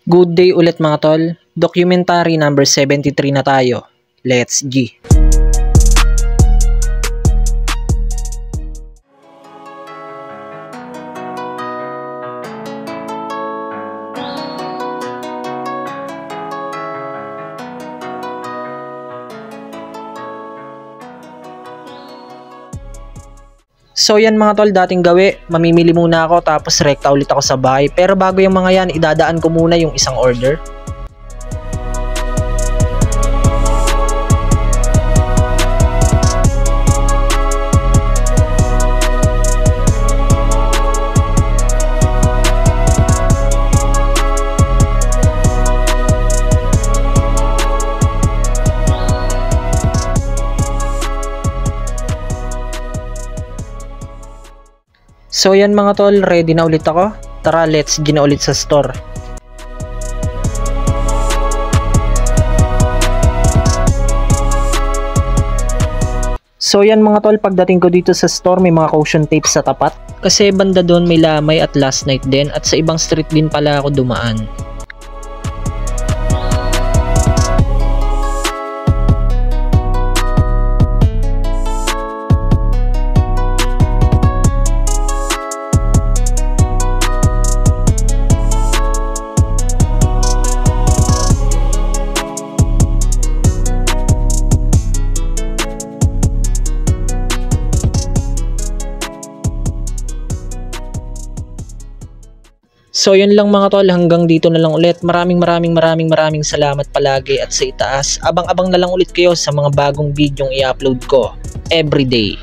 Good day ulit mga tol. Documentary number 73 na tayo. Let's G! So yan mga tol, dating gawi, mamimili muna ako tapos rekta ulit ako sa bahay. Pero bago yung mga yan, idadaan ko muna yung isang order. So yan mga tol, ready na ulit ako. Tara, let's G na ulit sa store. So yan mga tol, pagdating ko dito sa store may mga caution tape sa tapat. Kasi banda doon may lamay at last night din, at sa ibang street din pala ako dumaan. So yun lang mga tol, hanggang dito na lang ulit. Maraming salamat palagi, at sa itaas, abang-abang na lang ulit kayo sa mga bagong videong i-upload ko everyday.